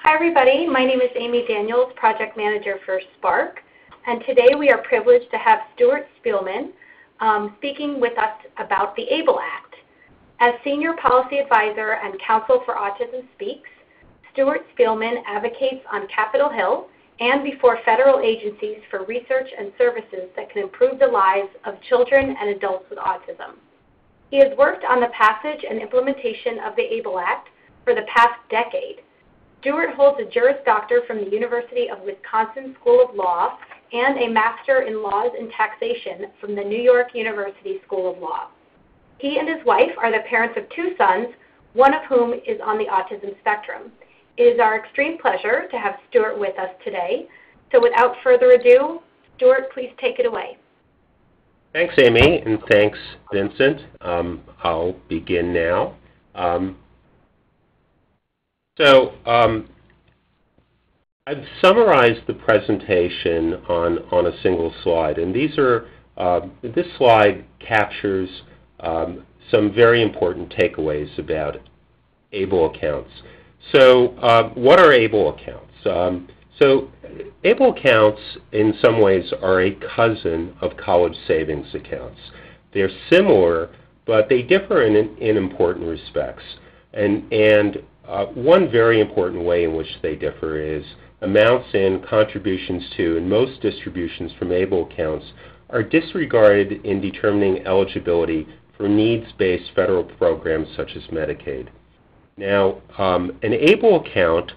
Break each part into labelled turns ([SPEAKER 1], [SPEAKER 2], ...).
[SPEAKER 1] Hi everybody, my name is Amy Daniels, Project Manager for Spark, and today we are privileged to have Stuart Spielman speaking with us about the ABLE Act. As Senior Policy Advisor and Counsel for Autism Speaks, Stuart Spielman advocates on Capitol Hill and before federal agencies for research and services that can improve the lives of children and adults with autism. He has worked on the passage and implementation of the ABLE Act for the past decade. Stuart holds a Juris Doctor from the University of Wisconsin School of Law and a Master in Laws and Taxation from the New York University School of Law. He and his wife are the parents of 2 sons, one of whom is on the autism spectrum. It is our extreme pleasure to have Stuart with us today. So without further ado, Stuart, please take it away.
[SPEAKER 2] Thanks, Amy, and thanks, Vincent. I'll begin now. I've summarized the presentation on a single slide, and this slide captures some very important takeaways about ABLE accounts. So what are ABLE accounts? ABLE accounts in some ways are a cousin of college savings accounts. They're similar, but they differ in important respects. And one very important way in which they differ is amounts and contributions to, and most distributions from ABLE accounts are disregarded in determining eligibility for needs-based federal programs such as Medicaid. Now, an ABLE account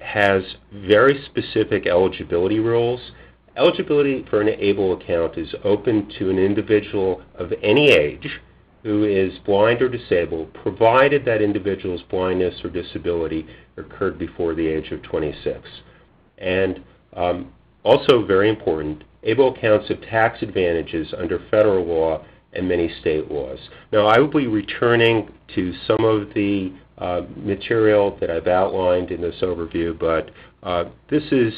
[SPEAKER 2] has very specific eligibility rules. Eligibility for an ABLE account is open to an individual of any age who is blind or disabled, provided that individual's blindness or disability occurred before the age of 26. And also very important, ABLE accounts have tax advantages under federal law and many state laws. Now, I will be returning to some of the material that I've outlined in this overview, but this is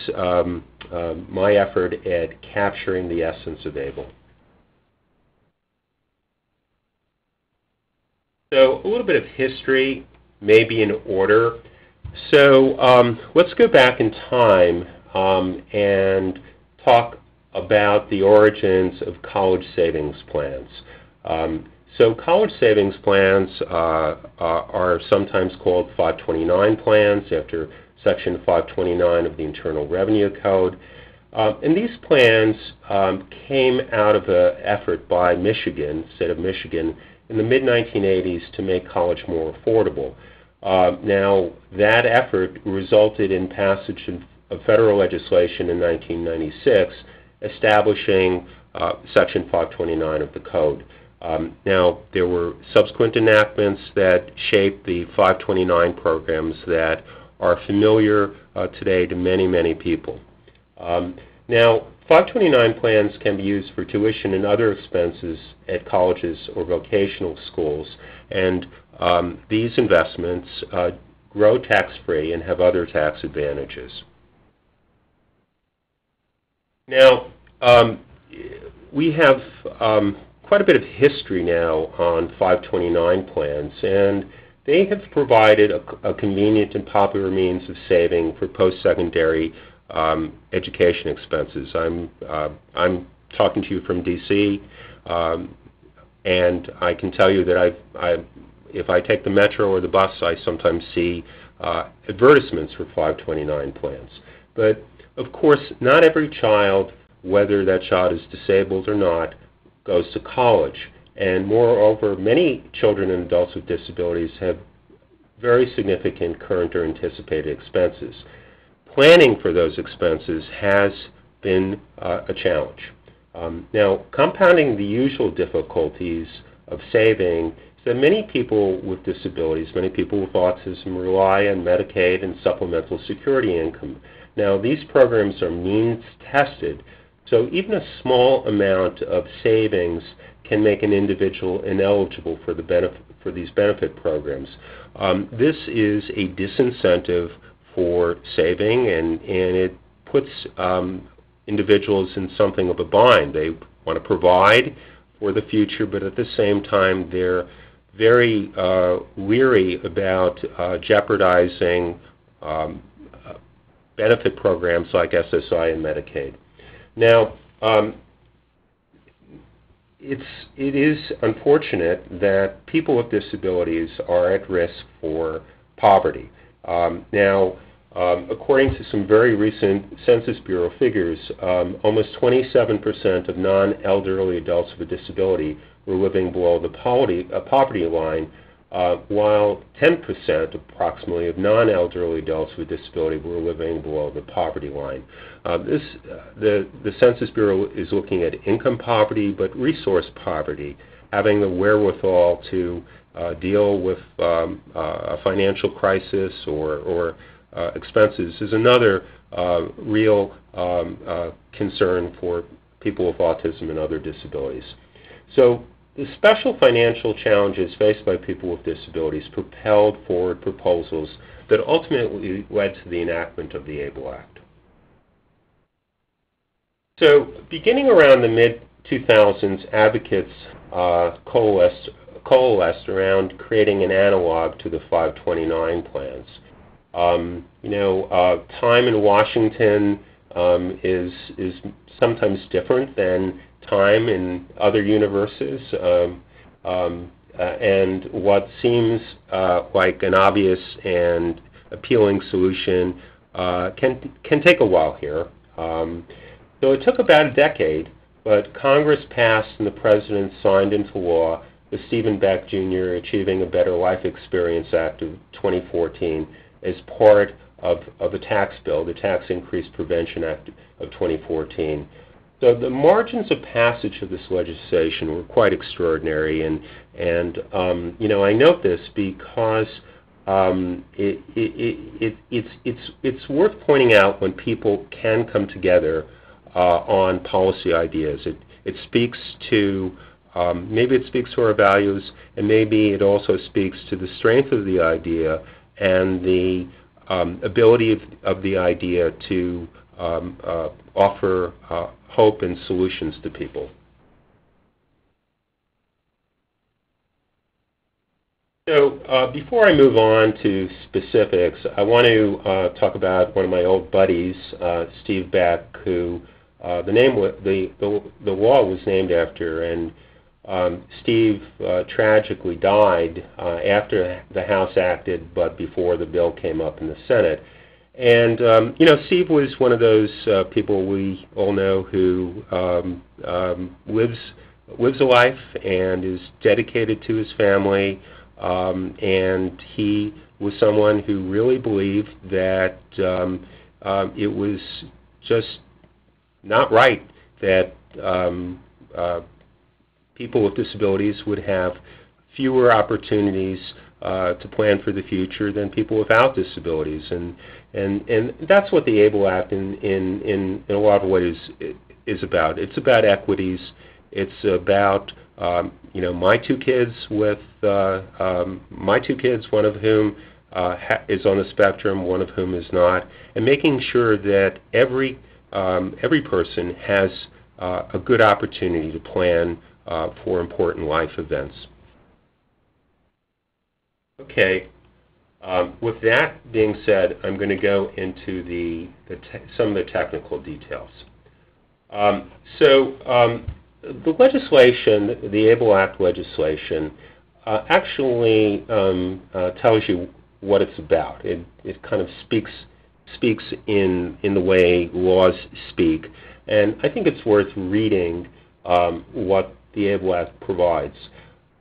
[SPEAKER 2] my effort at capturing the essence of ABLE. So a little bit of history, maybe in order. So let's go back in time and talk about the origins of college savings plans. So college savings plans are sometimes called 529 plans after Section 529 of the Internal Revenue Code. And these plans came out of an effort by Michigan, state of Michigan, in the mid-1980s to make college more affordable. Now, that effort resulted in passage of federal legislation in 1996 establishing Section 529 of the Code. Now, there were subsequent enactments that shaped the 529 programs that are familiar today to many, many people. Now, 529 plans can be used for tuition and other expenses at colleges or vocational schools, and these investments grow tax-free and have other tax advantages. Now, we have quite a bit of history now on 529 plans, and they have provided a convenient and popular means of saving for post-secondary education expenses. I'm talking to you from D.C., and I can tell you that if I take the metro or the bus, I sometimes see advertisements for 529 plans. But of course, not every child, whether that child is disabled or not, goes to college. And moreover, many children and adults with disabilities have very significant current or anticipated expenses. Planning for those expenses has been a challenge. Now, compounding the usual difficulties of saving is that many people with disabilities, many people with autism, rely on Medicaid and supplemental security income. Now, these programs are means tested, so even a small amount of savings can make an individual ineligible for these benefit programs. This is a disincentive for saving, and it puts individuals in something of a bind. They want to provide for the future, but at the same time they're very leery about jeopardizing benefit programs like SSI and Medicaid. Now, it is unfortunate that people with disabilities are at risk for poverty. According to some very recent Census Bureau figures, almost 27% of non-elderly adults with a disability were living below the poverty line, while 10% approximately of non-elderly adults with disability were living below the poverty line. The Census Bureau is looking at income poverty, but resource poverty, having the wherewithal to deal with a financial crisis or expenses is another real concern for people with autism and other disabilities. So the special financial challenges faced by people with disabilities propelled forward proposals that ultimately led to the enactment of the ABLE Act. So beginning around the mid-2000s, advocates coalesced around creating an analog to the 529 plans. Time in Washington is sometimes different than time in other universes, and what seems like an obvious and appealing solution can take a while here. So it took about a decade, but Congress passed and the President signed into law the Stephen Beck Jr. Achieving a Better Life Experience Act of 2014 as part of the tax bill, the Tax Increase Prevention Act of 2014. So the margins of passage of this legislation were quite extraordinary, and I note this because it's worth pointing out when people can come together on policy ideas. It speaks to maybe it speaks to our values, and maybe it also speaks to the strength of the idea and the ability of the idea to offer hope and solutions to people. So before I move on to specifics, I want to talk about one of my old buddies, Steve Beck, who the law was named after, and Steve tragically died after the House acted, but before the bill came up in the Senate. And Steve was one of those people we all know who lives a life and is dedicated to his family, and he was someone who really believed that it was just not right that people with disabilities would have fewer opportunities to plan for the future than people without disabilities, and that's what the ABLE Act in a lot of ways is about. It's about equities. It's about my two kids, one of whom is on the spectrum, one of whom is not, and making sure that every person has a good opportunity to plan for important life events. Okay, with that being said, I'm going to go into some of the technical details. The legislation, the ABLE Act legislation, actually tells you what it's about. It kind of speaks in the way laws speak, and I think it's worth reading what the ABLE Act provides.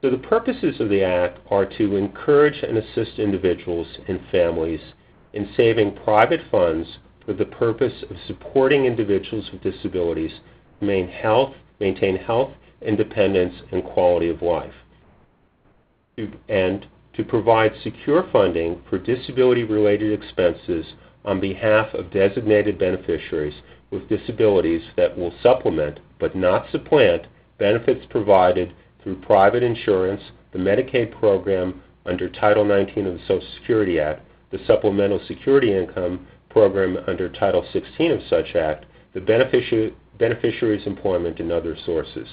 [SPEAKER 2] So the purposes of the Act are to encourage and assist individuals and families in saving private funds for the purpose of supporting individuals with disabilities to maintain health, independence, and quality of life, and to provide secure funding for disability-related expenses on behalf of designated beneficiaries with disabilities that will supplement, but not supplant, benefits provided through private insurance, the Medicaid program under Title 19 of the Social Security Act, the Supplemental Security Income program under Title 16 of such act, the beneficiary's employment, and other sources.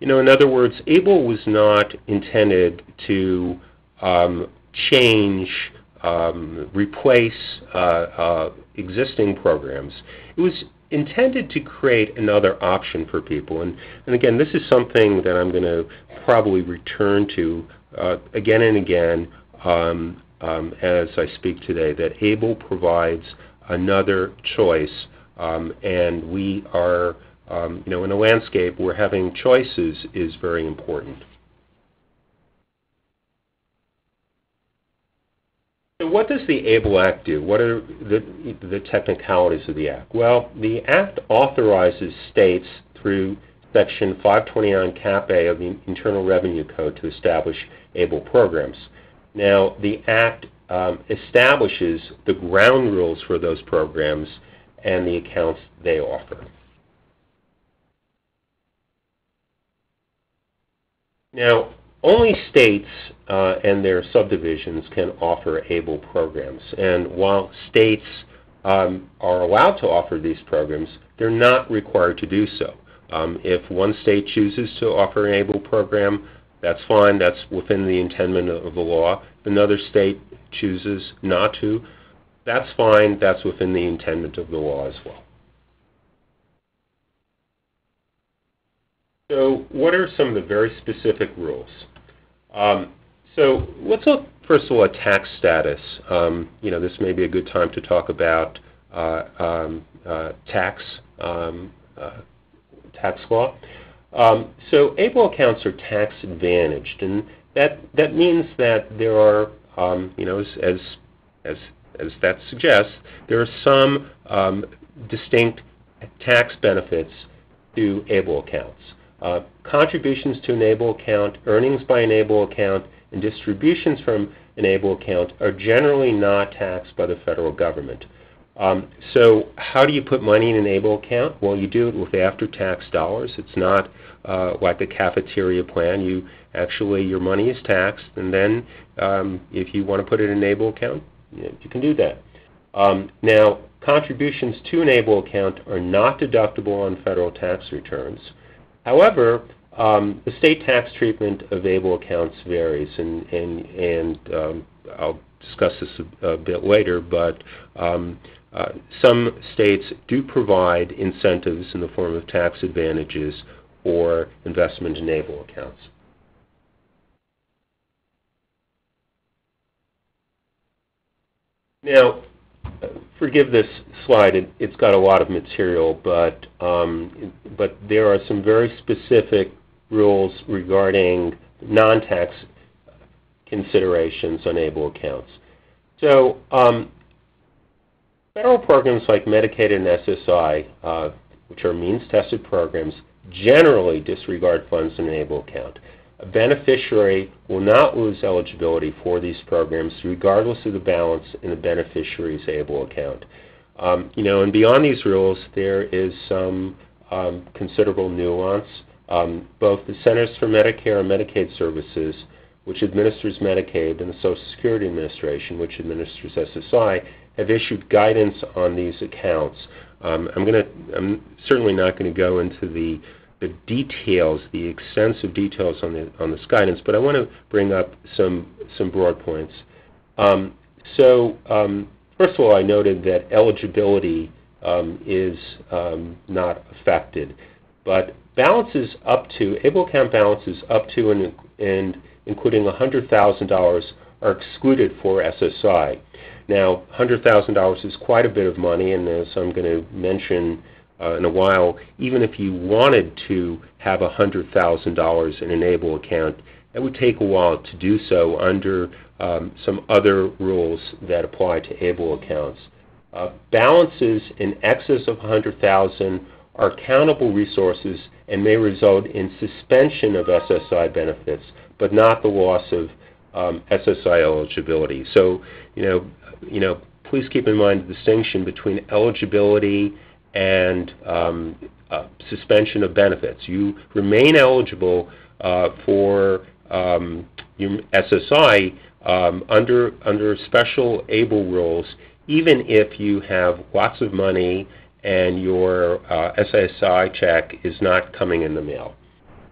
[SPEAKER 2] In other words, ABLE was not intended to change replace existing programs. It was intended to create another option for people. And again, this is something that I'm going to probably return to again and again as I speak today, that ABLE provides another choice. And we are, in a landscape where having choices is very important. So what does the ABLE Act do? What are the technicalities of the Act? Well, the Act authorizes states through Section 529 Cap A of the Internal Revenue Code to establish ABLE programs. Now, the Act establishes the ground rules for those programs and the accounts they offer. Now, only states and their subdivisions can offer ABLE programs. And while states are allowed to offer these programs, they're not required to do so. If one state chooses to offer an ABLE program, that's fine. That's within the intent of the law. If another state chooses not to, that's fine. That's within the intent of the law as well. So what are some of the very specific rules? So let's look first of all at tax status. This may be a good time to talk about tax law. So ABLE accounts are tax advantaged, and that means that there are, as that suggests, there are some distinct tax benefits to ABLE accounts. Contributions to an ABLE account, earnings by an ABLE account, and distributions from an ABLE account are generally not taxed by the federal government. So how do you put money in an ABLE account? Well, you do it with after-tax dollars. It's not like a cafeteria plan. Your money is taxed, and then if you want to put it in an ABLE account, you can do that. Now, contributions to an ABLE account are not deductible on federal tax returns. However, the state tax treatment of ABLE accounts varies, and I'll discuss this a bit later, but some states do provide incentives in the form of tax advantages for investment in ABLE accounts. Now, forgive this slide, it's got a lot of material, but there are some very specific rules regarding non-tax considerations on ABLE accounts. So federal programs like Medicaid and SSI, which are means-tested programs, generally disregard funds in an ABLE account. A beneficiary will not lose eligibility for these programs regardless of the balance in the beneficiary's ABLE account. And beyond these rules, there is some considerable nuance. Both the Centers for Medicare and Medicaid Services, which administers Medicaid, and the Social Security Administration, which administers SSI, have issued guidance on these accounts. I'm certainly not going to go into the details, the extensive details on this guidance, but I want to bring up some broad points. First of all, I noted that eligibility is not affected, but balances up to, ABLE account balances up to and including $100,000 are excluded for SSI. Now, $100,000 is quite a bit of money, and as I'm going to mention in a while, even if you wanted to have $100,000 in an ABLE account, it would take a while to do so under some other rules that apply to ABLE accounts. Balances in excess of $100,000 are countable resources and may result in suspension of SSI benefits, but not the loss of SSI eligibility. So, please keep in mind the distinction between eligibility and suspension of benefits. You remain eligible for your SSI under special ABLE rules, even if you have lots of money and your SSI check is not coming in the mail.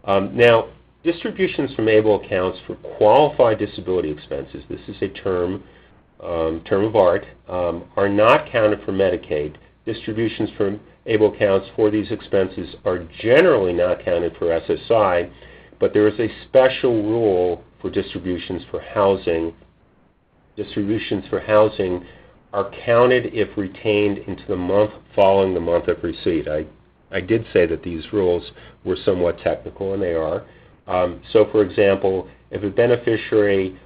[SPEAKER 2] Now, distributions from ABLE accounts for qualified disability expenses, this is a term term of art, are not counted for Medicaid. Distributions from ABLE accounts for these expenses are generally not counted for SSI, but there is a special rule for distributions for housing. Distributions for housing are counted if retained into the month following the month of receipt. I did say that these rules were somewhat technical, and they are. So, for example, if a beneficiary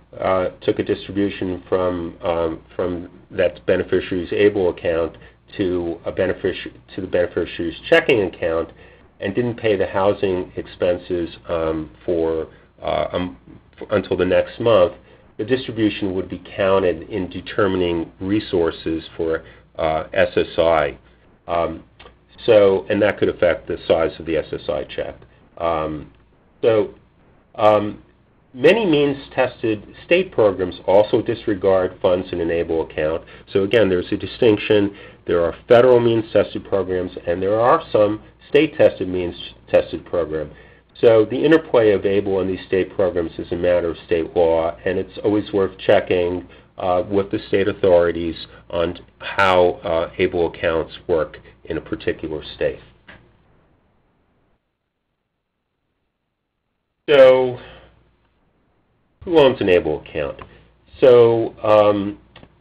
[SPEAKER 2] took a distribution from that beneficiary's ABLE account to the beneficiary's checking account and didn't pay the housing expenses until the next month, the distribution would be counted in determining resources for SSI. And that could affect the size of the SSI check. Many means-tested state programs also disregard funds in an ABLE account. So again, there's a distinction. There are federal means-tested programs, and there are some state-tested means-tested programs. So the interplay of ABLE and these state programs is a matter of state law, and it's always worth checking with the state authorities on how ABLE accounts work in a particular state. So, who owns an ABLE account? So,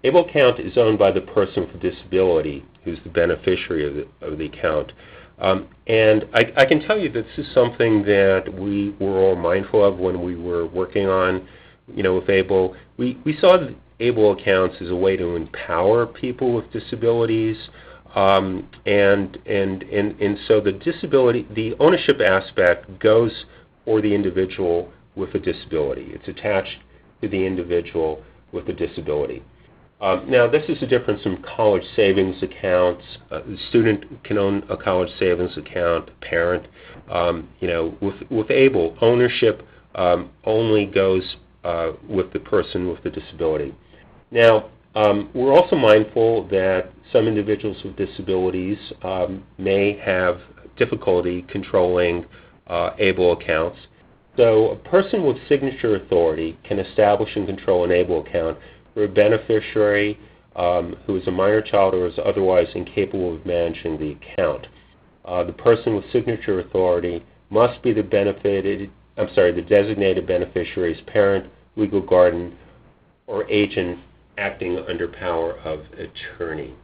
[SPEAKER 2] ABLE account is owned by the person with a disability who's the beneficiary of the account. And I can tell you that this is something that we were all mindful of when we were working on, with ABLE. We saw ABLE accounts as a way to empower people with disabilities, and so the ownership aspect goes for the individual with a disability. It's attached to the individual with a disability. Now, this is a difference from college savings accounts. The student can own a college savings account, a parent. With ABLE, ownership only goes with the person with the disability. Now, we're also mindful that some individuals with disabilities may have difficulty controlling ABLE accounts. So a person with signature authority can establish and control an ABLE account for a beneficiary who is a minor child or is otherwise incapable of managing the account. The person with signature authority must be the designated beneficiary's parent, legal guardian, or agent acting under power of attorney.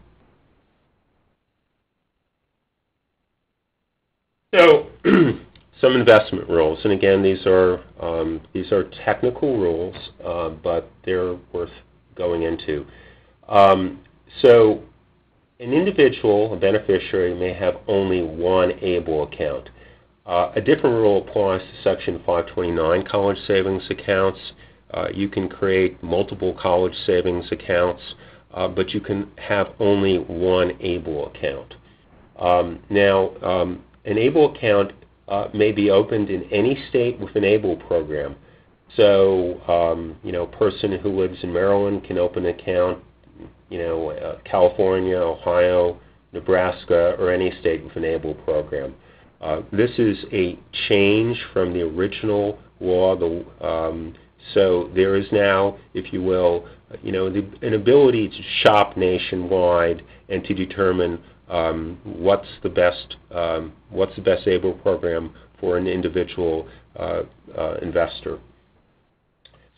[SPEAKER 2] So, some investment rules, and again, these are technical rules, but they're worth going into. So, an individual, a beneficiary, may have only one ABLE account. A different rule applies to Section 529 college savings accounts. You can create multiple college savings accounts, but you can have only one ABLE account. An ABLE account may be opened in any state with an ABLE program. So, a person who lives in Maryland can open an account, California, Ohio, Nebraska, or any state with an ABLE program. This is a change from the original law. So there is now, if you will, an ability to shop nationwide and to determine what's the best ABLE program for an individual investor.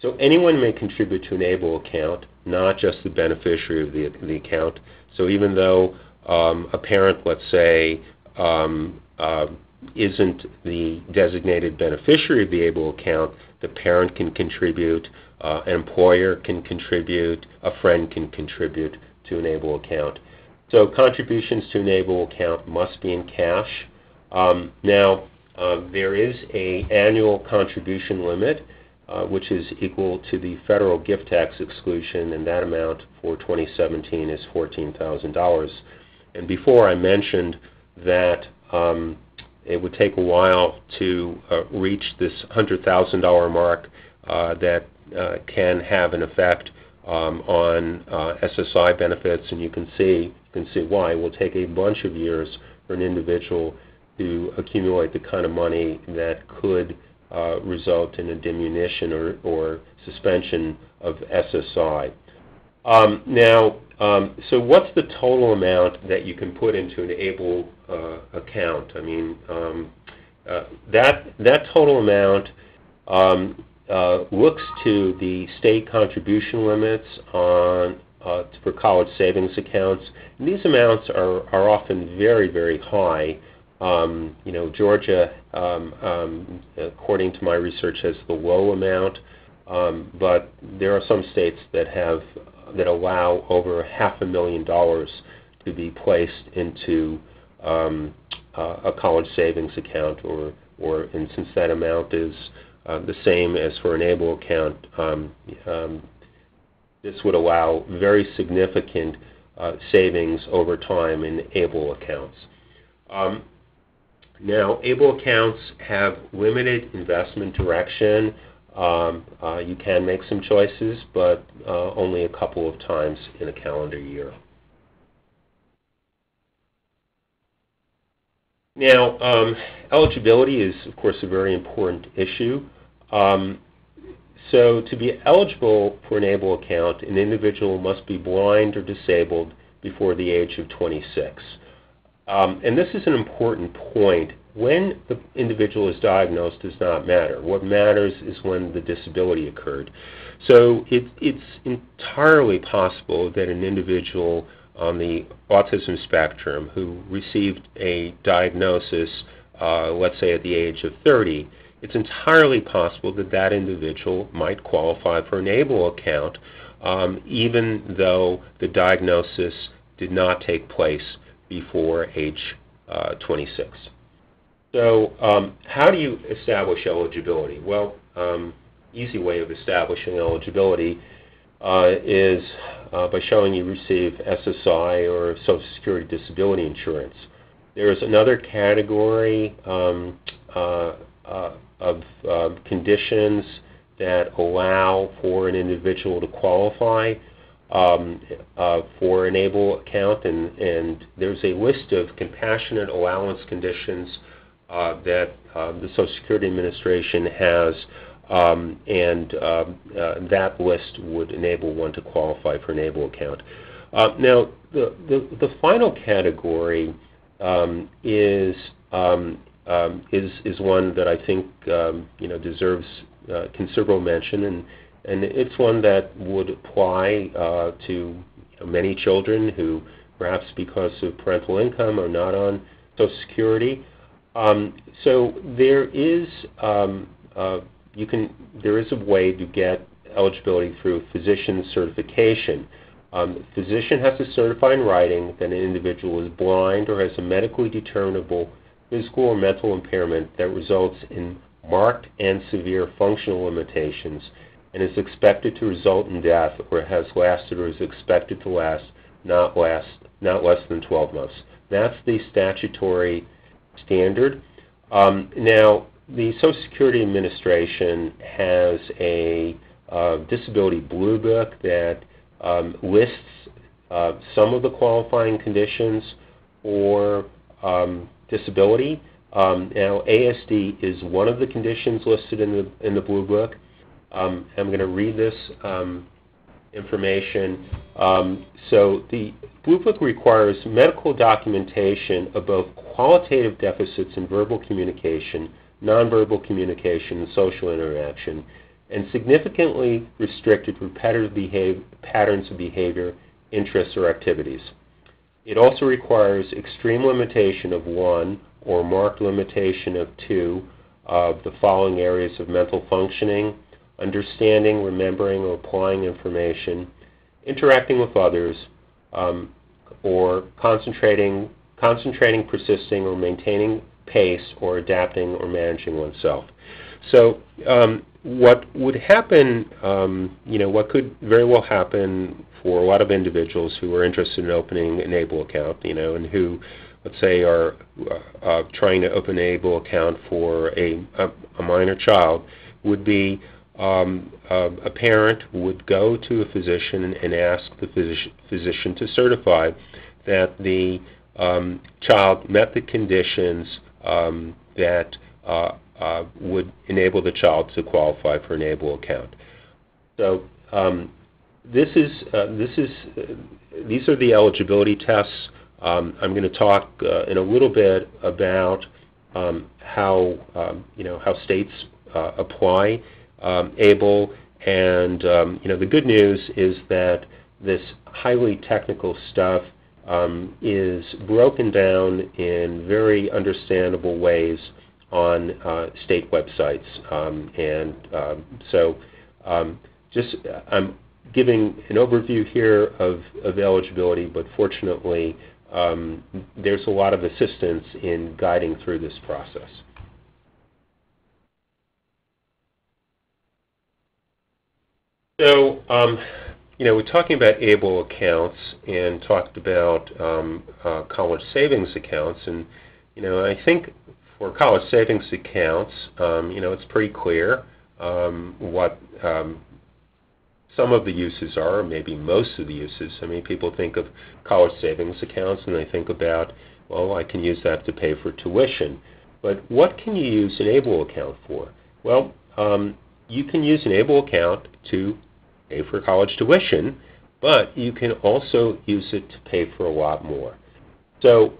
[SPEAKER 2] So anyone may contribute to an ABLE account, not just the beneficiary of the account. So even though a parent, let's say, isn't the designated beneficiary of the ABLE account, the parent can contribute, an employer can contribute, a friend can contribute to an ABLE account. So contributions to an ABLE account must be in cash. There is an annual contribution limit, which is equal to the federal gift tax exclusion, and that amount for 2017 is $14,000. And before I mentioned that it would take a while to reach this $100,000 mark that can have an effect on SSI benefits, and you can see why. It will take a bunch of years for an individual to accumulate the kind of money that could result in a diminution or suspension of SSI. So what's the total amount that you can put into an ABLE account? I mean, that total amount looks to the state contribution limits on for college savings accounts. And these amounts are often very, very high. Georgia, according to my research, has the low amount, but there are some states that allow over $500,000 to be placed into a college savings account, and since that amount is the same as for an ABLE account, this would allow very significant savings over time in ABLE accounts. Now, ABLE accounts have limited investment direction. You can make some choices, but only a couple of times in a calendar year. Now, eligibility is, of course, a very important issue. So to be eligible for an ABLE account, an individual must be blind or disabled before the age of 26. And this is an important point. When the individual is diagnosed does not matter. What matters is when the disability occurred. So it's entirely possible that an individual on the autism spectrum who received a diagnosis, let's say at the age of 30, it's entirely possible that that individual might qualify for an ABLE account, even though the diagnosis did not take place before age 26. So how do you establish eligibility? Well, easy way of establishing eligibility is by showing you receive SSI or Social Security Disability Insurance. There is another category of conditions that allow for an individual to qualify for an ABLE account, and there's a list of compassionate allowance conditions that the Social Security Administration has, and that list would enable one to qualify for an ABLE account. Now, the final category is one that I think deserves considerable mention, and it's one that would apply to many children who, perhaps because of parental income, are not on Social Security. So there is a way to get eligibility through physician certification. The physician has to certify in writing that an individual is blind or has a medically determinable physical or mental impairment that results in marked and severe functional limitations and is expected to result in death, or has lasted or is expected to last not less than 12 months. That's the statutory standard. Now, the Social Security Administration has a disability blue book that lists some of the qualifying conditions for disability. Now, ASD is one of the conditions listed in the blue book. I'm going to read this information. So the Blue Book requires medical documentation of both qualitative deficits in verbal communication, nonverbal communication, and social interaction, and significantly restricted repetitive patterns of behavior, interests, or activities. It also requires extreme limitation of one or marked limitation of two of the following areas of mental functioning: understanding, remembering, or applying information, interacting with others, or concentrating, persisting, or maintaining pace, or adapting or managing oneself. So what would happen, what could very well happen for a lot of individuals who are interested in opening an ABLE account, and who, let's say, are trying to open an ABLE account for a minor child, would be a parent would go to a physician and ask the physician to certify that the child met the conditions that would enable the child to qualify for an ABLE account. So these are the eligibility tests. I'm going to talk in a little bit about how states apply ABLE, and the good news is that this highly technical stuff is broken down in very understandable ways on state websites, I'm giving an overview here of eligibility, but fortunately there's a lot of assistance in guiding through this process. So, we're talking about ABLE accounts and talked about college savings accounts, and I think for college savings accounts, it's pretty clear what some of the uses are, or maybe most of the uses. I mean, people think of college savings accounts and they think about, well, I can use that to pay for tuition. But what can you use an ABLE account for? Well, you can use an ABLE account to pay for college tuition, but you can also use it to pay for a lot more. So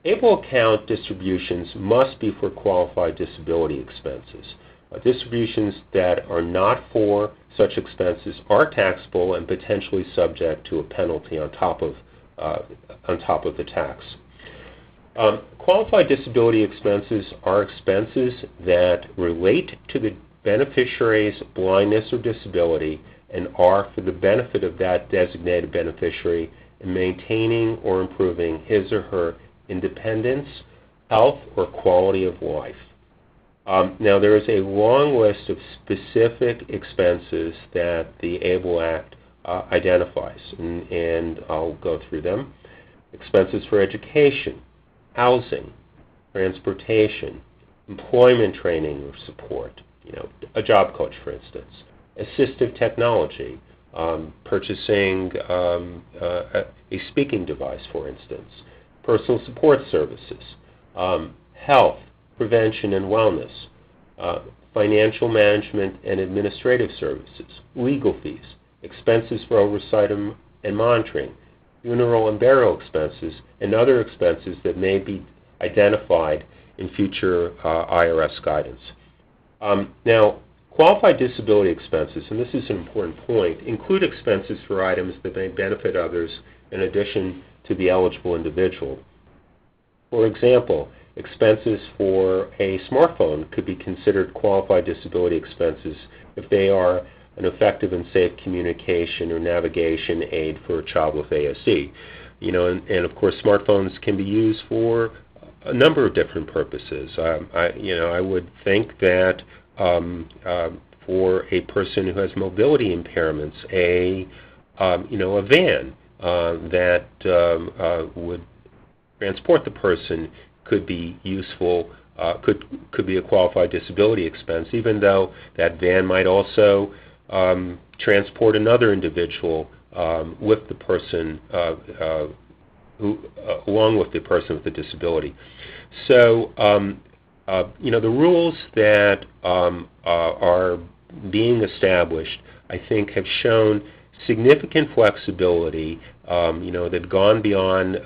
[SPEAKER 2] ABLE account distributions must be for qualified disability expenses. Distributions that are not for such expenses are taxable and potentially subject to a penalty on top of the tax. Qualified disability expenses are expenses that relate to the beneficiary's blindness or disability and are for the benefit of that designated beneficiary in maintaining or improving his or her independence, health, or quality of life. Now, there is a long list of specific expenses that the ABLE Act identifies, and I'll go through them. Expenses for education, housing, transportation, employment training or support, a job coach, for instance, assistive technology, purchasing a speaking device, for instance, personal support services, health, prevention and wellness, financial management and administrative services, legal fees, expenses for oversight and monitoring, funeral and burial expenses, and other expenses that may be identified in future IRS guidance. Now, qualified disability expenses, and this is an important point, include expenses for items that may benefit others in addition to the eligible individual. For example, expenses for a smartphone could be considered qualified disability expenses if they are an effective and safe communication or navigation aid for a child with ASD. And of course, smartphones can be used for a number of different purposes. I would think that for a person who has mobility impairments, a van that would transport the person could be useful, could be a qualified disability expense, even though that van might also transport another individual with the person, along with the person with the disability. So, the rules that are being established, I think, have shown significant flexibility. They've gone beyond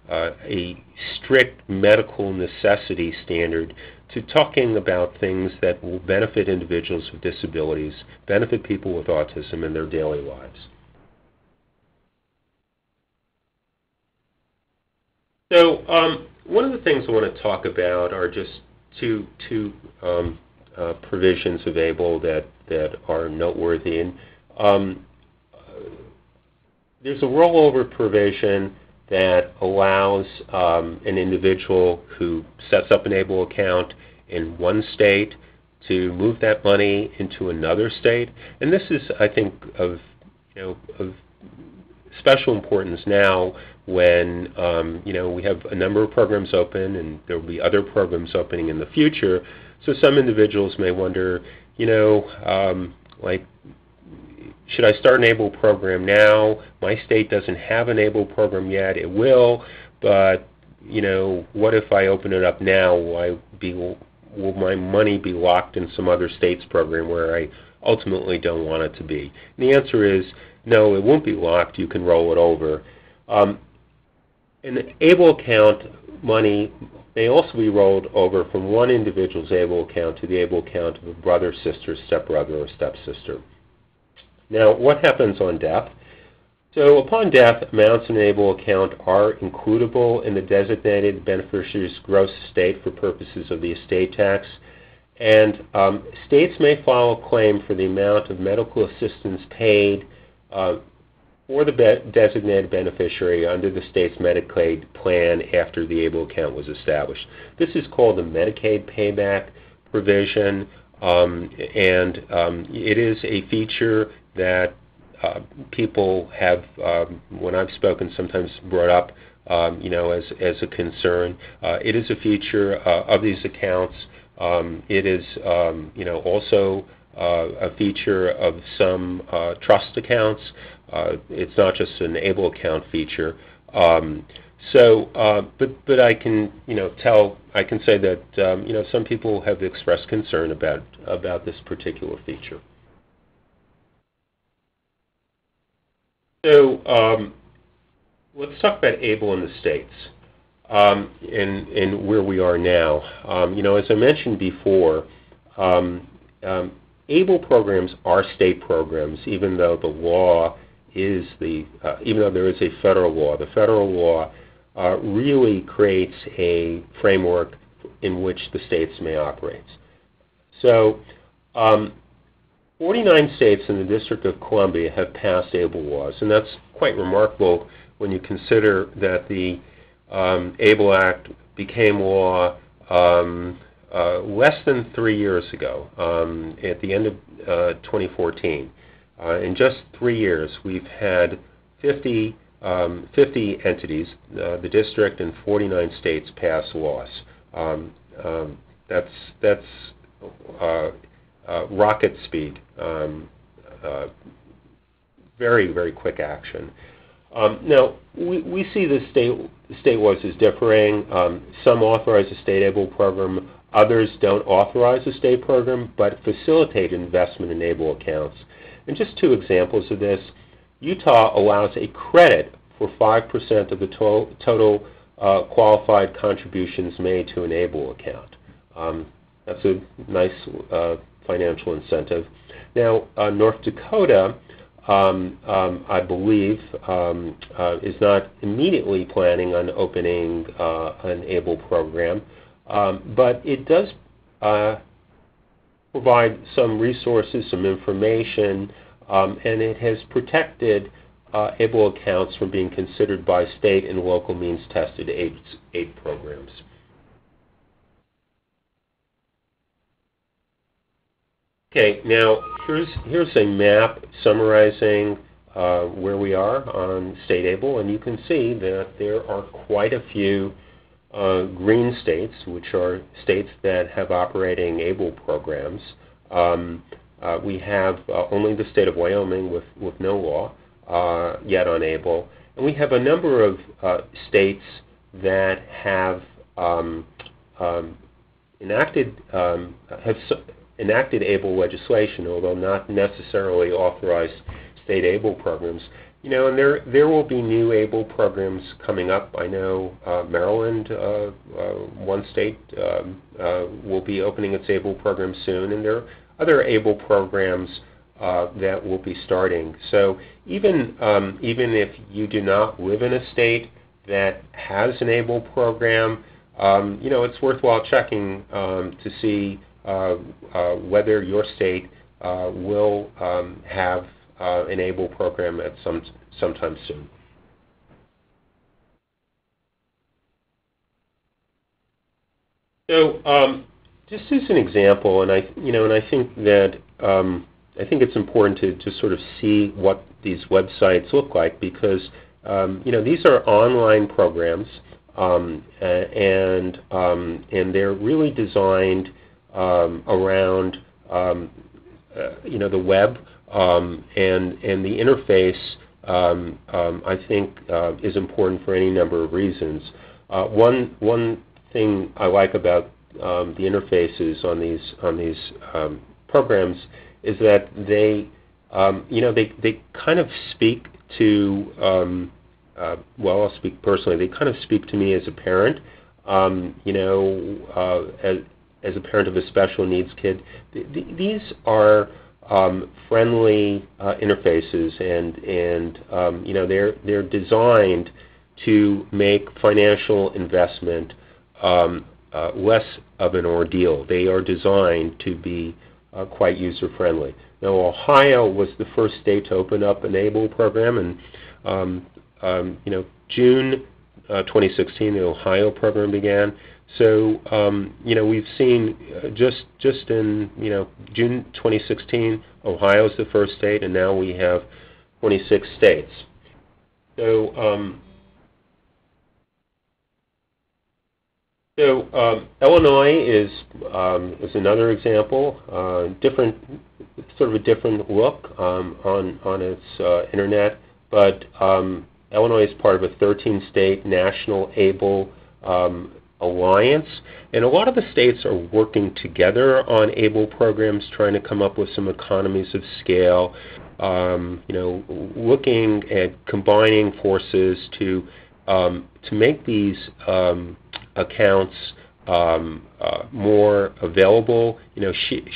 [SPEAKER 2] a strict medical necessity standard to talking about things that will benefit individuals with disabilities, benefit people with autism in their daily lives. So one of the things I want to talk about are just two provisions of ABLE that are noteworthy. And there's a rollover provision that allows an individual who sets up an ABLE account in one state to move that money into another state. And this is, I think, of special importance now when we have a number of programs open, and there will be other programs opening in the future. So some individuals may wonder, should I start an ABLE program now? My state doesn't have an ABLE program yet. It will, but what if I open it up now? Will my money be locked in some other state's program where I ultimately don't want it to be? And the answer is no, it won't be locked. You can roll it over. An ABLE account money may also be rolled over from one individual's ABLE account to the ABLE account of a brother, sister, stepbrother, or stepsister. Now, what happens on death? So upon death, amounts in an ABLE account are includable in the designated beneficiary's gross estate for purposes of the estate tax. And states may file a claim for the amount of medical assistance paid for the designated beneficiary under the state's Medicaid plan after the ABLE account was established. This is called the Medicaid payback provision, and it is a feature that people have, when I've spoken, sometimes brought up, as a concern. It is a feature of these accounts. It is, also a feature of some trust accounts. It's not just an ABLE account feature. But I can, I can say that, some people have expressed concern about this particular feature. So let's talk about ABLE in the states and where we are now. As I mentioned before, ABLE programs are state programs, even though the law is even though there is a federal law. The federal law really creates a framework in which the states may operate. So 49 states in the District of Columbia have passed ABLE laws, and that's quite remarkable when you consider that the ABLE Act became law less than 3 years ago, at the end of 2014. In just 3 years, we've had 50 entities, the district and 49 states pass laws. That's rocket speed, very, very quick action. Now, we see the state laws as differing. Some authorize a state ABLE program. Others don't authorize a state program, but facilitate investment in ABLE accounts. And just two examples of this. Utah allows a credit for 5% of the total qualified contributions made to an ABLE account. That's a nice financial incentive. Now, North Dakota, I believe, is not immediately planning on opening an ABLE program, but it does provide some resources, some information, and it has protected ABLE accounts from being considered by state and local means-tested aid programs. Okay, now here's a map summarizing where we are on state ABLE, and you can see that there are quite a few green states, which are states that have operating ABLE programs. We have only the state of Wyoming with no law yet on ABLE, and we have a number of states that have enacted ABLE legislation, although not necessarily authorized state ABLE programs. And there will be new ABLE programs coming up. I know Maryland, one state, will be opening its ABLE program soon, and there are other ABLE programs that will be starting. So even if you do not live in a state that has an ABLE program, it's worthwhile checking to see whether your state will have an ABLE program at sometime soon. So, just as an example, and I think that I think it's important to sort of see what these websites look like, because these are online programs, and they're really designed around the web, and the interface I think is important for any number of reasons. One thing I like about the interfaces on these programs is that they, they kind of speak to, well, I'll speak personally, they kind of speak to me as a parent, as a parent of a special needs kid. These are friendly interfaces, and they're designed to make financial investment less of an ordeal. They are designed to be quite user-friendly. Now, Ohio was the first state to open up an ABLE program, and June 2016, the Ohio program began. So, we've seen just in June 2016, Ohio's the first state, and now we have 26 states. So, Illinois is another example, sort of a different look on its internet, but Illinois is part of a 13-state national ABLE alliance, and a lot of the states are working together on ABLE programs, trying to come up with some economies of scale, looking at combining forces to make these accounts more available,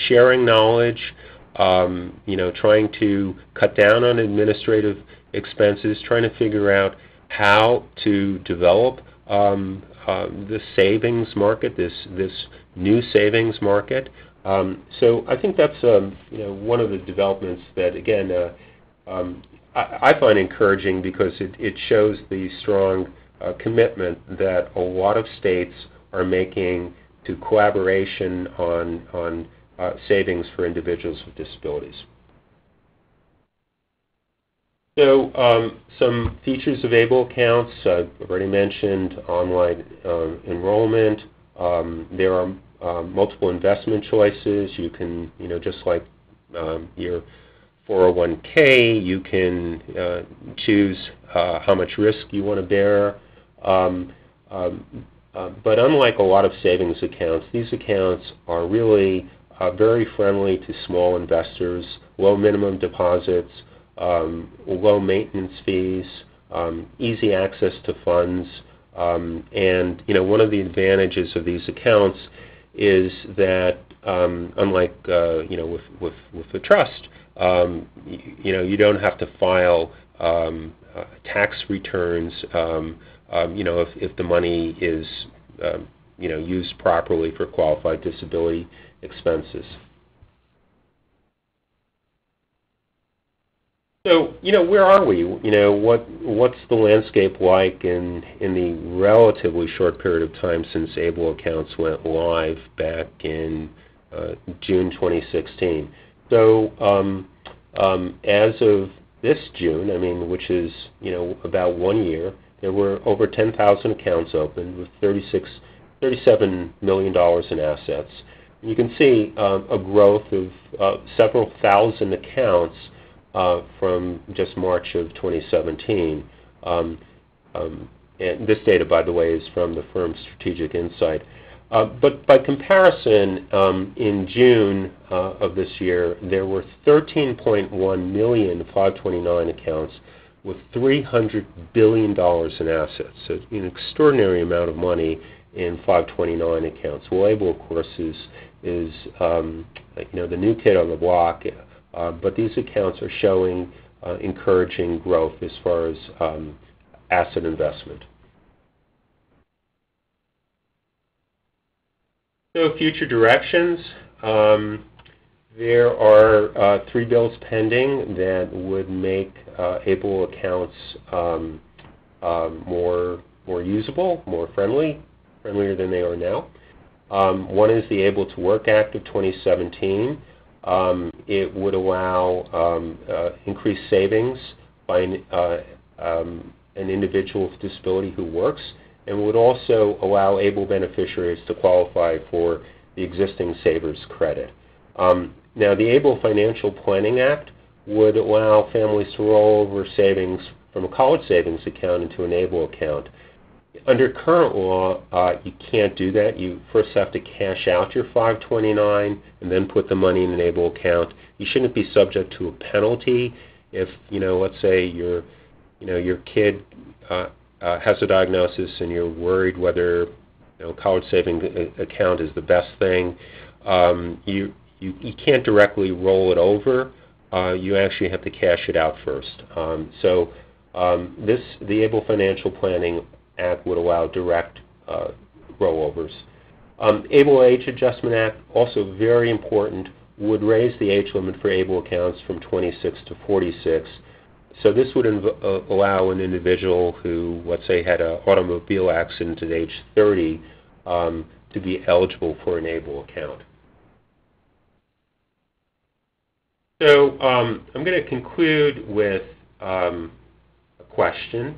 [SPEAKER 2] sharing knowledge, trying to cut down on administrative expenses, trying to figure out how to develop the savings market, this new savings market. So I think that's one of the developments that, again, I find encouraging, because it shows the strong commitment that a lot of states are making to collaboration on savings for individuals with disabilities. So some features of ABLE accounts, I've already mentioned online enrollment. There are multiple investment choices. You can, just like your 401k, you can choose how much risk you want to bear. But unlike a lot of savings accounts, these accounts are really very friendly to small investors, low minimum deposits, low maintenance fees, easy access to funds, and one of the advantages of these accounts is that unlike with the trust, you don't have to file tax returns if the money is used properly for qualified disability expenses. So, where are we? What's the landscape like in the relatively short period of time since ABLE accounts went live back in June 2016? So, as of this June, which is, about 1 year, there were over 10,000 accounts opened with $37 million in assets. You can see a growth of several thousand accounts from just March of 2017. And this data, by the way, is from the firm Strategic Insight. But by comparison, in June of this year, there were 13.1 million 529 accounts with $300 billion in assets. So an extraordinary amount of money in 529 accounts. Well, ABLE, of course, is the new kid on the block. But these accounts are showing encouraging growth as far as asset investment. So future directions. There are 3 bills pending that would make ABLE accounts more usable, more friendlier than they are now. One is the Able to Work Act of 2017. It would allow increased savings by an individual with disability who works, and would also allow ABLE beneficiaries to qualify for the existing Savers Credit. Now, the ABLE Financial Planning Act would allow families to roll over savings from a college savings account into an ABLE account. Under current law, you can't do that. You first have to cash out your 529 and then put the money in an ABLE account. You shouldn't be subject to a penalty if, let's say your kid has a diagnosis and you're worried whether college savings account is the best thing. You can't directly roll it over. You actually have to cash it out first. The Able Financial Planning Act would allow direct rollovers. Able Age Adjustment Act, also very important, would raise the age limit for able accounts from 26 to 46. So this would allow an individual who, let's say, had an automobile accident at age 30 to be eligible for an able account. So I'm going to conclude with a question.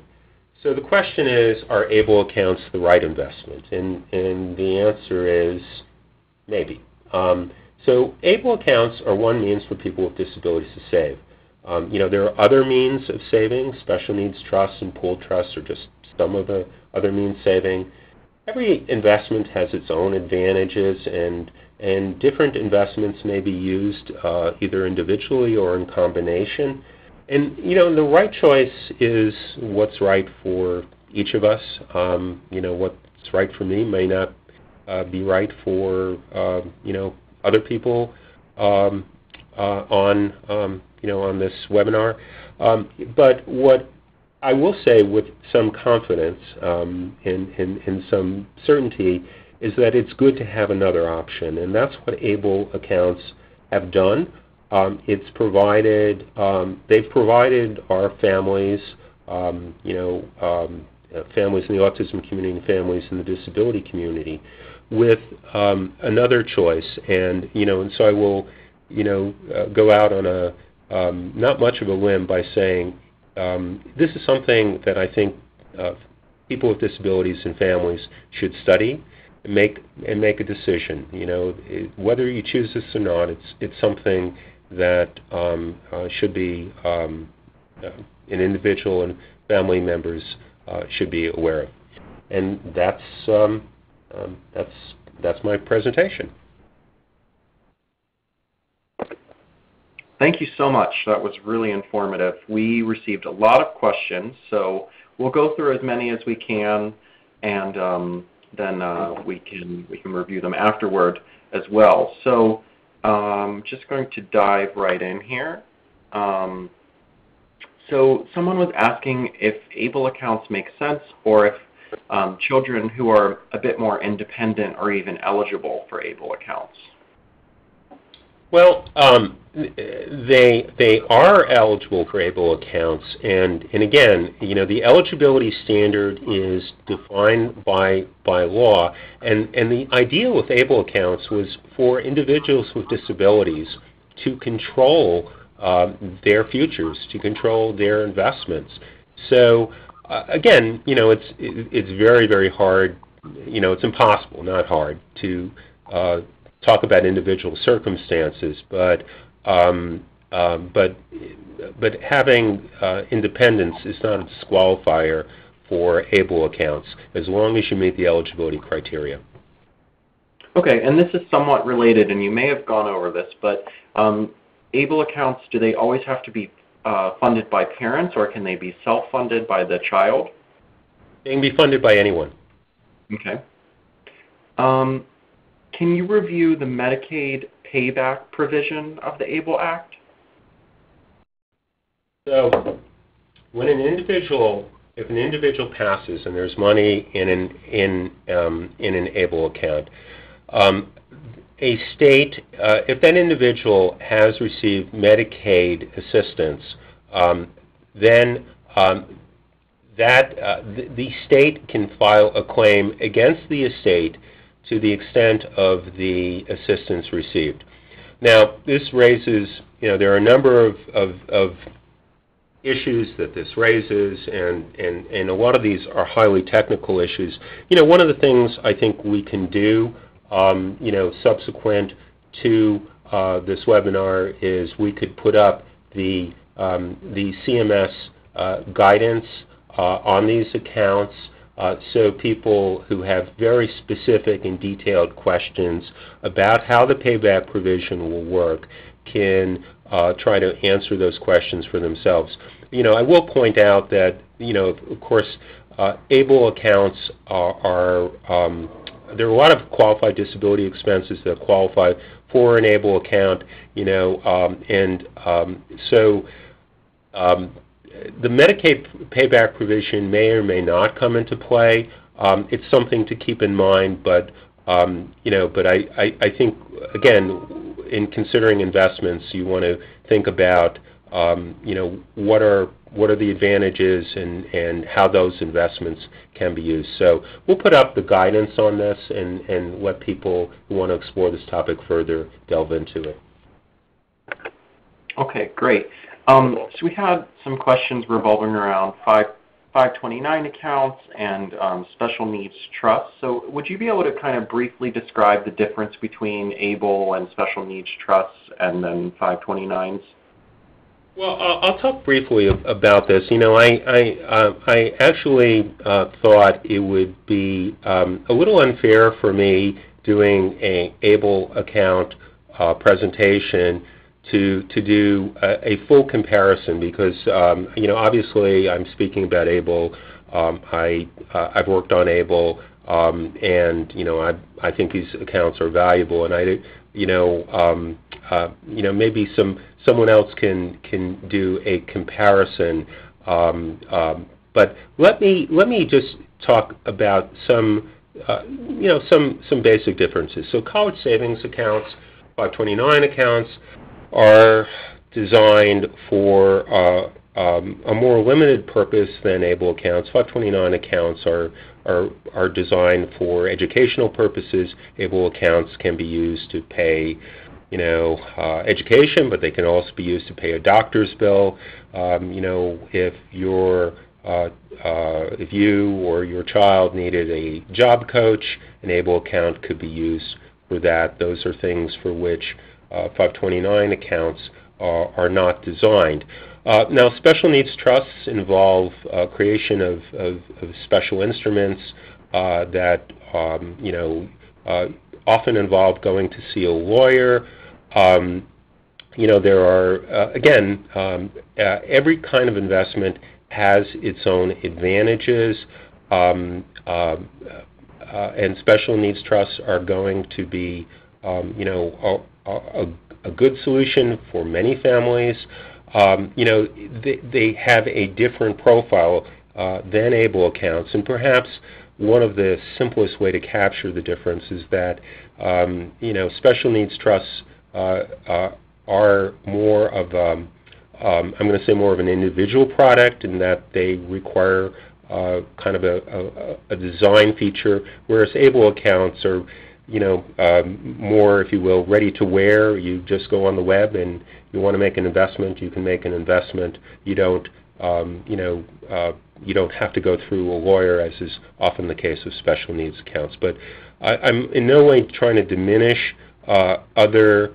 [SPEAKER 2] So the question is, are able accounts the right investment? And the answer is maybe. So able accounts are one means for people with disabilities to save. There are other means of saving. Special needs trusts and pooled trusts are just some of the other means saving. Every investment has its own advantages, and different investments may be used either individually or in combination. And the right choice is what's right for each of us. What's right for me may not be right for other people on this webinar. But what I will say with some confidence and some certainty is that it's good to have another option, and that's what able accounts have done. They've provided our families, families in the autism community and families in the disability community with another choice. And so I will go out on a not much of a limb by saying this is something that I think people with disabilities and families should study and make a decision. Whether you choose this or not, it's something that should be an individual and family members should be aware of. And that's my presentation.
[SPEAKER 3] Thank you so much. That was really informative. We received a lot of questions, so we'll go through as many as we can, and then we can review them afterward as well. So just going to dive right in here. So someone was asking if able accounts make sense, or if children who are a bit more independent are even eligible for able accounts.
[SPEAKER 2] Well, they are eligible for able accounts, and again, the eligibility standard is defined by law, and the idea with able accounts was for individuals with disabilities to control their futures, to control their investments. So again, it's very, very hard. It's impossible, not hard, to talk about individual circumstances, but having independence is not a disqualifier for able accounts as long as you meet the eligibility criteria.
[SPEAKER 3] Okay, and this is somewhat related, and you may have gone over this, but able accounts, do they always have to be funded by parents, or can they be self-funded by the child?
[SPEAKER 2] They can be funded by anyone.
[SPEAKER 3] Okay. Can you review the Medicaid payback provision of the ABLE Act?
[SPEAKER 2] So, when if an individual passes and there's money in an ABLE account, a state, if that individual has received Medicaid assistance, then the state can file a claim against the estate to the extent of the assistance received. Now, this raises, there are a number of issues that this raises, and a lot of these are highly technical issues. One of the things I think we can do, subsequent to this webinar is we could put up the CMS guidance on these accounts, so people who have very specific and detailed questions about how the payback provision will work can try to answer those questions for themselves. I will point out that, of course, ABLE accounts there are a lot of qualified disability expenses that qualify for an ABLE account, so the Medicaid payback provision may or may not come into play. It's something to keep in mind, but I think, again, in considering investments, you want to think about what are the advantages and how those investments can be used. So we'll put up the guidance on this and let people who want to explore this topic further delve into it.
[SPEAKER 3] Okay, great. So we had some questions revolving around 529 accounts and special needs trusts. So would you be able to kind of briefly describe the difference between ABLE and special needs trusts and then 529s?
[SPEAKER 2] Well, I'll talk briefly about this. I actually thought it would be a little unfair for me doing an ABLE account presentation to do a full comparison because, obviously I'm speaking about ABLE. I've worked on ABLE, and I think these accounts are valuable, and maybe someone else can do a comparison. But let me just talk about some basic differences. So college savings accounts, 529 accounts, are designed for a more limited purpose than ABLE accounts. 529 accounts are designed for educational purposes. ABLE accounts can be used to pay education, but they can also be used to pay a doctor's bill. If you or your child needed a job coach, an ABLE account could be used for that. Those are things for which 529 accounts are not designed. Now, special needs trusts involve creation of special instruments that often involve going to see a lawyer. There are, again, every kind of investment has its own advantages, and special needs trusts are going to be, a good solution for many families. They have a different profile than ABLE accounts, and perhaps one of the simplest way to capture the difference is that special needs trusts are more of I'm going to say more of an individual product in that they require kind of a design feature, whereas ABLE accounts are more, if you will, ready to wear. You just go on the web and you want to make an investment, you can make an investment. You don't have to go through a lawyer, as is often the case with special needs accounts. But I'm in no way trying to diminish other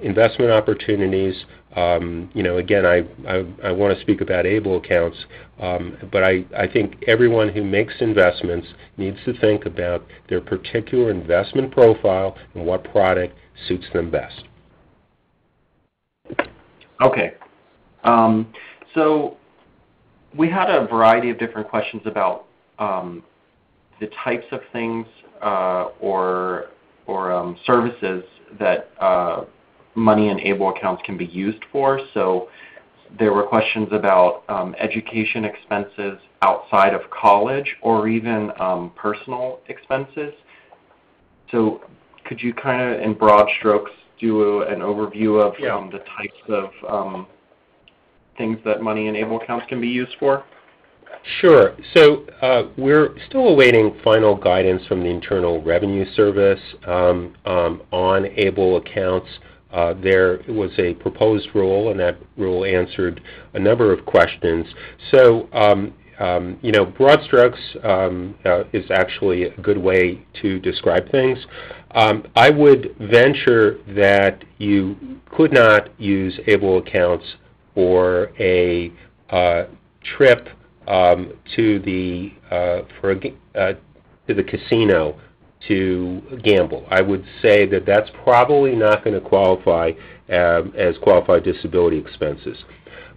[SPEAKER 2] investment opportunities. Again, I want to speak about ABLE accounts, but I think everyone who makes investments needs to think about their particular investment profile and what product suits them best.
[SPEAKER 3] Okay. So we had a variety of different questions about the types of things or services that money in ABLE accounts can be used for. So there were questions about education expenses outside of college or even personal expenses. So could you kind of, in broad strokes, do an overview of the types of things that money in ABLE accounts can be used for?
[SPEAKER 2] Sure. So we're still awaiting final guidance from the Internal Revenue Service on ABLE accounts. There was a proposed rule, and that rule answered a number of questions. So, broad strokes is actually a good way to describe things. I would venture that you could not use ABLE accounts for a trip to the casino to gamble. I would say that that's probably not going to qualify as qualified disability expenses.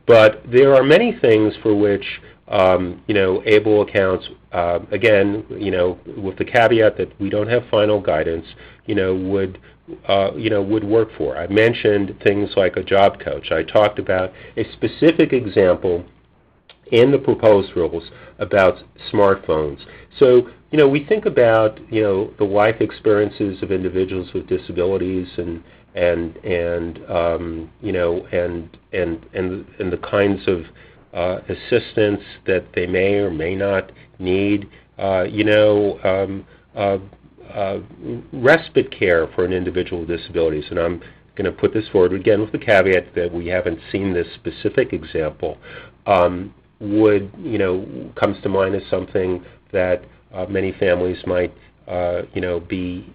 [SPEAKER 2] But there are many things for which ABLE accounts, again, with the caveat that we don't have final guidance, would work for. I mentioned things like a job coach. I talked about a specific example in the proposed rules about smartphones. So, we think about, the life experiences of individuals with disabilities and the kinds of assistance that they may or may not need. Respite care for an individual with disabilities, and I'm going to put this forward again with the caveat that we haven't seen this specific example. Comes to mind as something that many families might be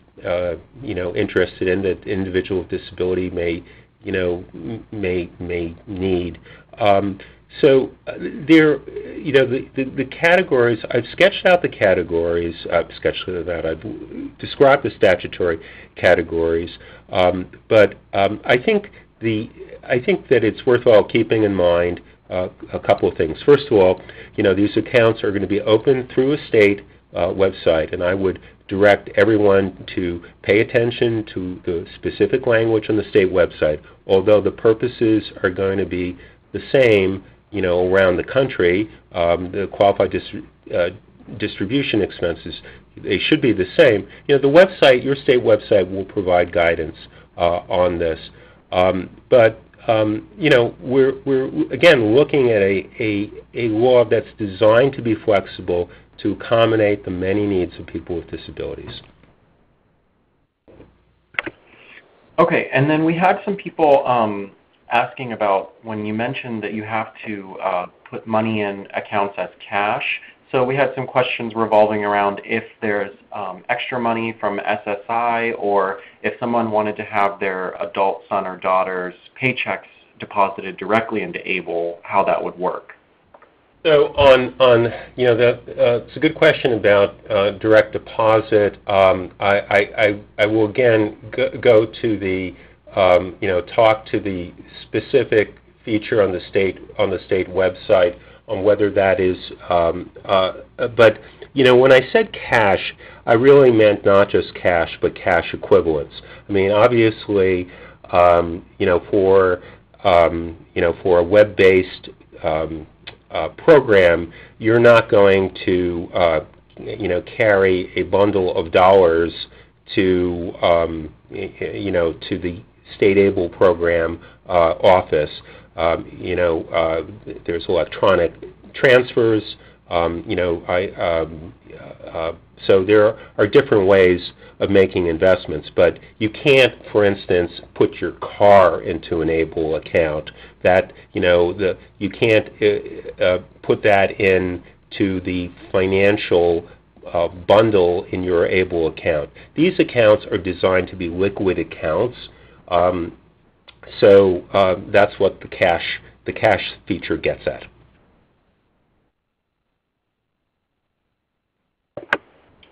[SPEAKER 2] interested in, that individual with disability may need. So there, the categories, I've sketched out the categories, I've described the statutory categories, but I think that it's worthwhile keeping in mind a couple of things. First of all, these accounts are going to be open through a state website, and I would direct everyone to pay attention to the specific language on the state website. Although the purposes are going to be the same, around the country, the qualified distribution expenses, they should be the same. The website, your state website, will provide guidance on this. But we're again looking at a law that's designed to be flexible to accommodate the many needs of people with disabilities.
[SPEAKER 3] Okay, and then we had some people asking about when you mentioned that you have to put money in accounts as cash. So we had some questions revolving around if there's extra money from SSI, or if someone wanted to have their adult son or daughter's paychecks deposited directly into ABLE, how that would work.
[SPEAKER 2] So it's a good question about direct deposit. I will again go to the talk to the specific feature on the state website on whether that is. But when I said cash, I really meant not just cash, but cash equivalents. I mean, obviously, for a web-based program, you're not going to carry a bundle of dollars to to the state ABLE program office. There's electronic transfers. So there are different ways of making investments, but you can't, for instance, put your car into an ABLE account. That you can't put that into the financial bundle in your ABLE account. These accounts are designed to be liquid accounts, so that's what the cash feature gets at.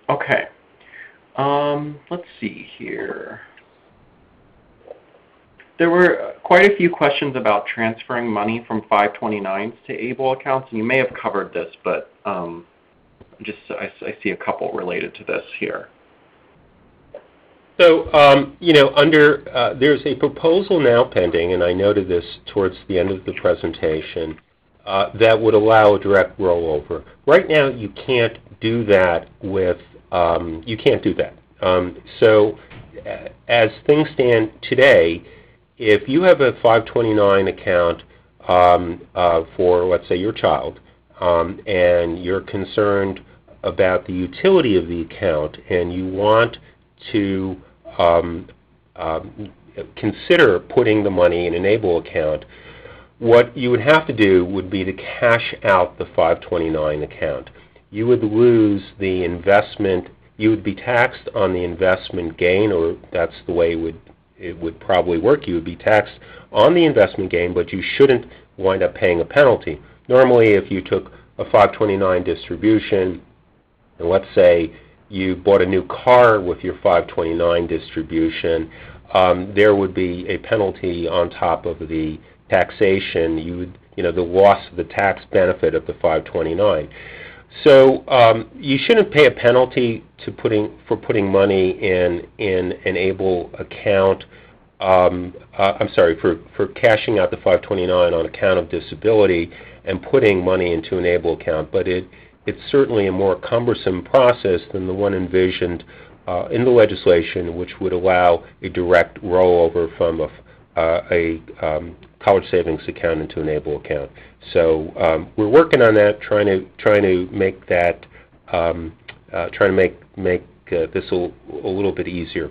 [SPEAKER 3] Okay. Let's see here. There were quite a few questions about transferring money from 529s to ABLE accounts, and you may have covered this, but I see a couple related to this here.
[SPEAKER 2] So, there's a proposal now pending, and I noted this towards the end of the presentation, that would allow a direct rollover. Right now, you can't do that with, so, as things stand today, if you have a 529 account for, let's say, your child, and you're concerned about the utility of the account, and you want to consider putting the money in an ABLE account, what you would have to do would be to cash out the 529 account. You would lose the investment. You would be taxed on the investment gain, or that's the way it would probably work. You would be taxed on the investment gain, but you shouldn't wind up paying a penalty. Normally, if you took a 529 distribution, and let's say you bought a new car with your 529 distribution, there would be a penalty on top of the taxation. The loss of the tax benefit of the 529. So you shouldn't pay a penalty for putting money in an ABLE account. For cashing out the 529 on account of disability and putting money into an ABLE account, but it's certainly a more cumbersome process than the one envisioned in the legislation, which would allow a direct rollover from a college savings account into an ABLE account. So we're working on that, trying to make that, make this a little bit easier.